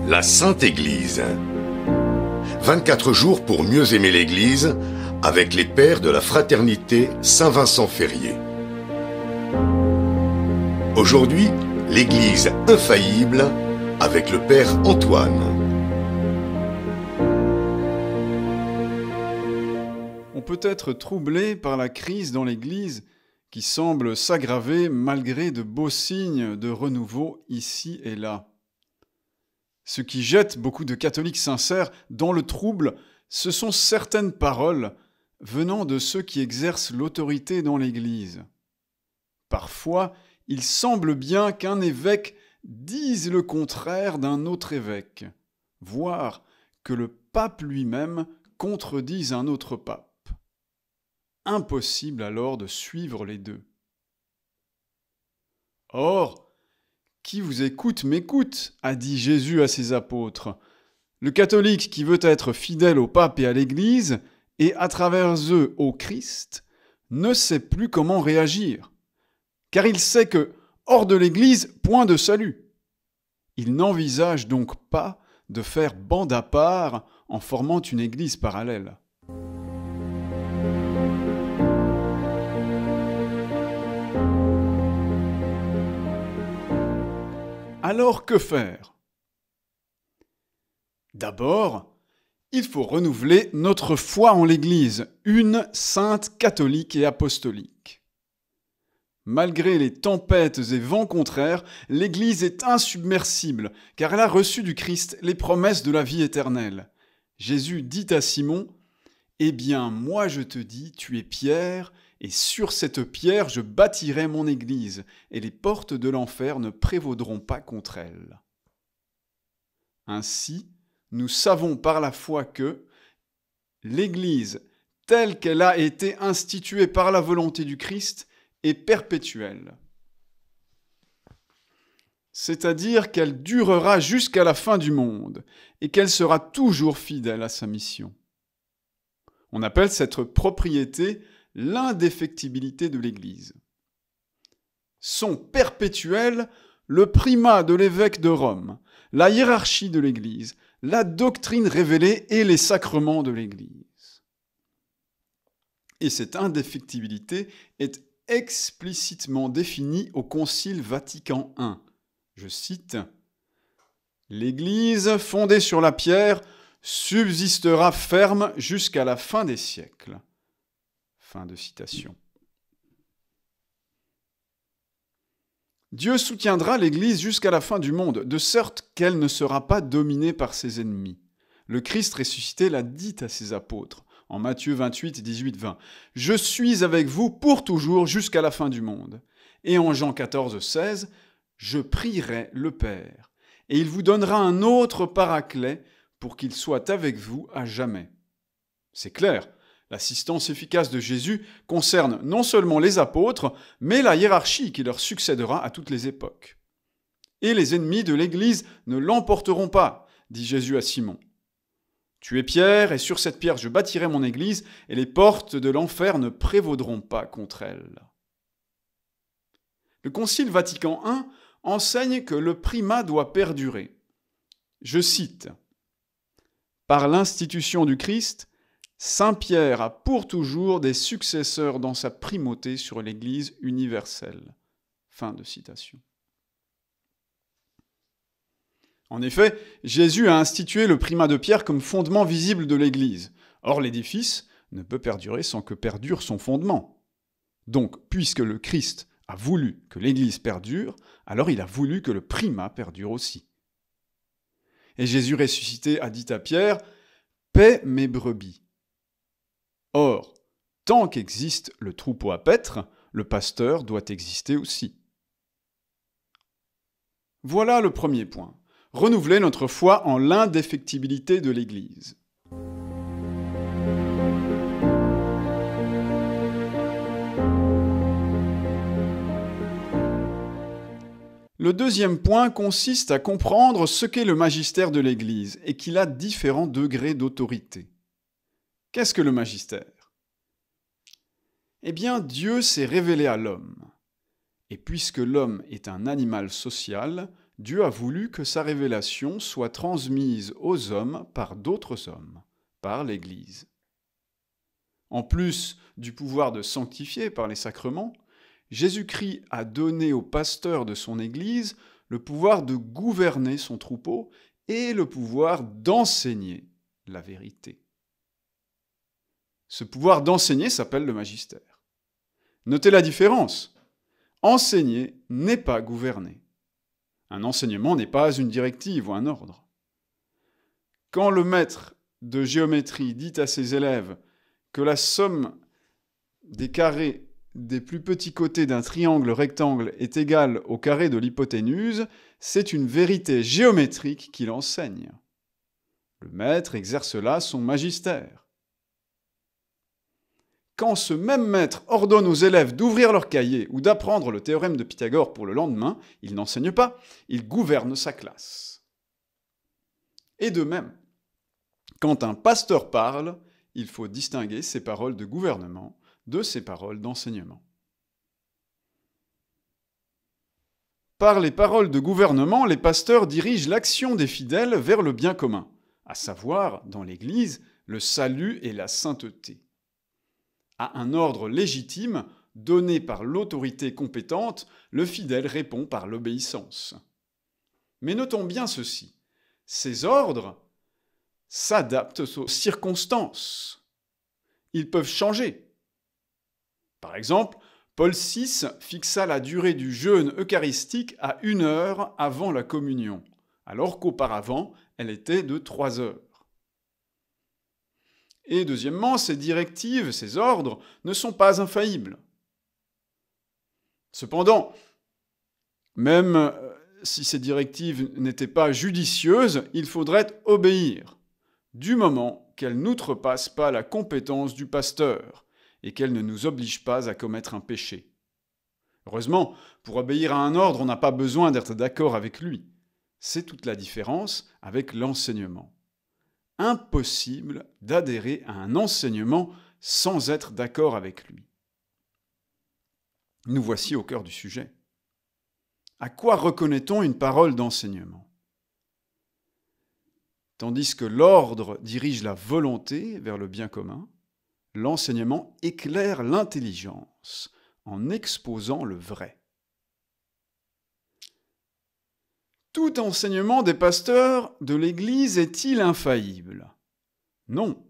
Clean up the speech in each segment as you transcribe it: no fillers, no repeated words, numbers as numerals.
La Sainte Église. 24 jours pour mieux aimer l'Église avec les pères de la fraternité Saint-Vincent-Ferrier. Aujourd'hui, l'Église infaillible avec le Père Antoine. On peut être troublé par la crise dans l'Église qui semble s'aggraver malgré de beaux signes de renouveau ici et là. Ce qui jette beaucoup de catholiques sincères dans le trouble, ce sont certaines paroles venant de ceux qui exercent l'autorité dans l'Église. Parfois, il semble bien qu'un évêque dise le contraire d'un autre évêque, voire que le pape lui-même contredise un autre pape. Impossible alors de suivre les deux. Or, qui vous écoute m'écoute, a dit Jésus à ses apôtres. Le catholique qui veut être fidèle au pape et à l'Église, et à travers eux au Christ, ne sait plus comment réagir, car il sait que, hors de l'Église, point de salut. Il n'envisage donc pas de faire bande à part en formant une Église parallèle. Alors que faire ? D'abord, il faut renouveler notre foi en l'Église, une sainte catholique et apostolique. Malgré les tempêtes et vents contraires, l'Église est insubmersible, car elle a reçu du Christ les promesses de la vie éternelle. Jésus dit à Simon, « Eh bien, moi je te dis, tu es Pierre, et sur cette pierre je bâtirai mon Église, et les portes de l'enfer ne prévaudront pas contre elle. » Ainsi, nous savons par la foi que l'Église, telle qu'elle a été instituée par la volonté du Christ, est perpétuelle. C'est-à-dire qu'elle durera jusqu'à la fin du monde, et qu'elle sera toujours fidèle à sa mission. On appelle cette propriété l'indéfectibilité de l'Église. Sont perpétuels le primat de l'évêque de Rome, la hiérarchie de l'Église, la doctrine révélée et les sacrements de l'Église. Et cette indéfectibilité est explicitement définie au Concile Vatican I. Je cite, « L'Église fondée sur la pierre subsistera ferme jusqu'à la fin des siècles. » Fin de citation. Dieu soutiendra l'Église jusqu'à la fin du monde, de sorte qu'elle ne sera pas dominée par ses ennemis. Le Christ ressuscité l'a dit à ses apôtres, en Matthieu 28, 18, 20. « Je suis avec vous pour toujours jusqu'à la fin du monde. » Et en Jean 14, 16, « Je prierai le Père, et il vous donnera un autre paraclet pour qu'il soit avec vous à jamais. » C'est clair. L'assistance efficace de Jésus concerne non seulement les apôtres, mais la hiérarchie qui leur succédera à toutes les époques. Et les ennemis de l'Église ne l'emporteront pas, dit Jésus à Simon. Tu es Pierre, et sur cette pierre je bâtirai mon Église, et les portes de l'enfer ne prévaudront pas contre elle. Le Concile Vatican I enseigne que le primat doit perdurer. Je cite, « Par l'institution du Christ, Saint Pierre a pour toujours des successeurs dans sa primauté sur l'Église universelle. » Fin de citation. En effet, Jésus a institué le primat de Pierre comme fondement visible de l'Église. Or, l'édifice ne peut perdurer sans que perdure son fondement. Donc, puisque le Christ a voulu que l'Église perdure, alors il a voulu que le primat perdure aussi. Et Jésus ressuscité a dit à Pierre, « Paie mes brebis. » Or, tant qu'existe le troupeau à paître, le pasteur doit exister aussi. Voilà le premier point. Renouveler notre foi en l'indéfectibilité de l'Église. Le deuxième point consiste à comprendre ce qu'est le magistère de l'Église et qu'il a différents degrés d'autorité. Qu'est-ce que le magistère ? Eh bien, Dieu s'est révélé à l'homme. Et puisque l'homme est un animal social, Dieu a voulu que sa révélation soit transmise aux hommes par d'autres hommes, par l'Église. En plus du pouvoir de sanctifier par les sacrements, Jésus-Christ a donné au pasteur de son Église le pouvoir de gouverner son troupeau et le pouvoir d'enseigner la vérité. Ce pouvoir d'enseigner s'appelle le magistère. Notez la différence. Enseigner n'est pas gouverner. Un enseignement n'est pas une directive ou un ordre. Quand le maître de géométrie dit à ses élèves que la somme des carrés des plus petits côtés d'un triangle rectangle est égale au carré de l'hypoténuse, c'est une vérité géométrique qu'il enseigne. Le maître exerce là son magistère. Quand ce même maître ordonne aux élèves d'ouvrir leur cahier ou d'apprendre le théorème de Pythagore pour le lendemain, il n'enseigne pas, il gouverne sa classe. Et de même, quand un pasteur parle, il faut distinguer ses paroles de gouvernement de ses paroles d'enseignement. Par les paroles de gouvernement, les pasteurs dirigent l'action des fidèles vers le bien commun, à savoir, dans l'Église, le salut et la sainteté. À un ordre légitime, donné par l'autorité compétente, le fidèle répond par l'obéissance. Mais notons bien ceci, ces ordres s'adaptent aux circonstances. Ils peuvent changer. Par exemple, Paul VI fixa la durée du jeûne eucharistique à 1 heure avant la communion, alors qu'auparavant, elle était de 3 heures. Et deuxièmement, ces directives, ces ordres, ne sont pas infaillibles. Cependant, même si ces directives n'étaient pas judicieuses, il faudrait obéir, du moment qu'elles n'outrepassent pas la compétence du pasteur et qu'elles ne nous obligent pas à commettre un péché. Heureusement, pour obéir à un ordre, on n'a pas besoin d'être d'accord avec lui. C'est toute la différence avec l'enseignement. Impossible d'adhérer à un enseignement sans être d'accord avec lui. Nous voici au cœur du sujet. À quoi reconnaît-on une parole d'enseignement ? Tandis que l'ordre dirige la volonté vers le bien commun, l'enseignement éclaire l'intelligence en exposant le vrai. Tout enseignement des pasteurs de l'Église est-il infaillible ? Non.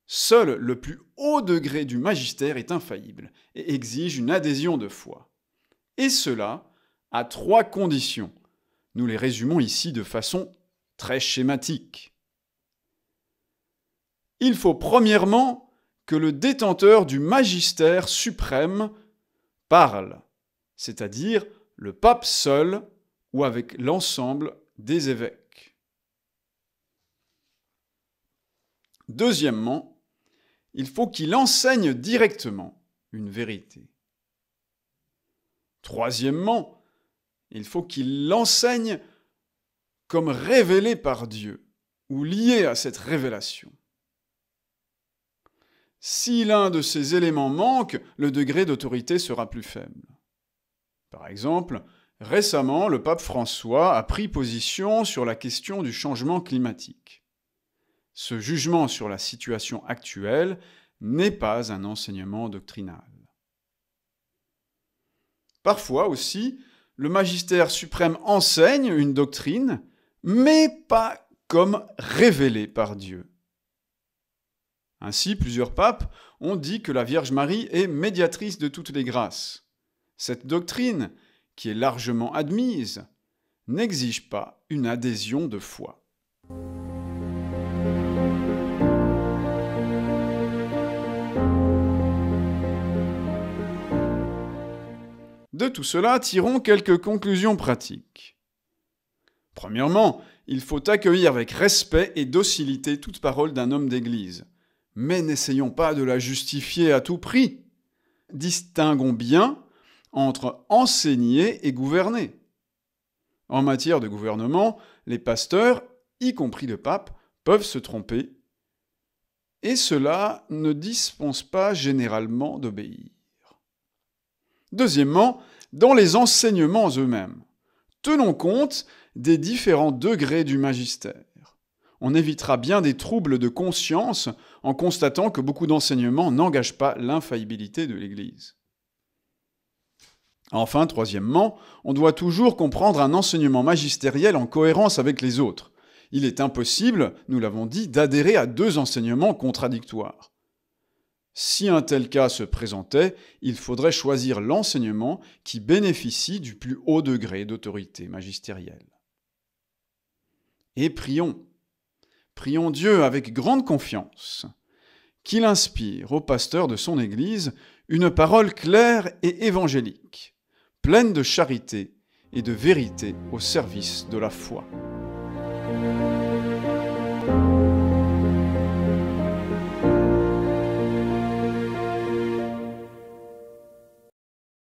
Seul le plus haut degré du magistère est infaillible et exige une adhésion de foi. Et cela à 3 conditions. Nous les résumons ici de façon très schématique. Il faut premièrement que le détenteur du magistère suprême parle, c'est-à-dire le pape seul ou avec l'ensemble des évêques. Deuxièmement, il faut qu'il enseigne directement une vérité. Troisièmement, il faut qu'il l'enseigne comme révélé par Dieu ou lié à cette révélation. Si l'un de ces éléments manque, le degré d'autorité sera plus faible. Par exemple, récemment, le pape François a pris position sur la question du changement climatique. Ce jugement sur la situation actuelle n'est pas un enseignement doctrinal. Parfois aussi, le magistère suprême enseigne une doctrine, mais pas comme révélée par Dieu. Ainsi, plusieurs papes ont dit que la Vierge Marie est médiatrice de toutes les grâces. Cette doctrine, qui est largement admise, n'exige pas une adhésion de foi. De tout cela, tirons quelques conclusions pratiques. Premièrement, il faut accueillir avec respect et docilité toute parole d'un homme d'Église. Mais n'essayons pas de la justifier à tout prix. Distinguons bien entre enseigner et gouverner. En matière de gouvernement, les pasteurs, y compris le pape, peuvent se tromper, et cela ne dispense pas généralement d'obéir. Deuxièmement, dans les enseignements eux-mêmes, tenons compte des différents degrés du magistère. On évitera bien des troubles de conscience en constatant que beaucoup d'enseignements n'engagent pas l'infaillibilité de l'Église. Enfin, troisièmement, on doit toujours comprendre un enseignement magistériel en cohérence avec les autres. Il est impossible, nous l'avons dit, d'adhérer à deux enseignements contradictoires. Si un tel cas se présentait, il faudrait choisir l'enseignement qui bénéficie du plus haut degré d'autorité magistérielle. Et prions. Prions Dieu avec grande confiance, qu'il inspire au pasteur de son Église une parole claire et évangélique, pleine de charité et de vérité au service de la foi.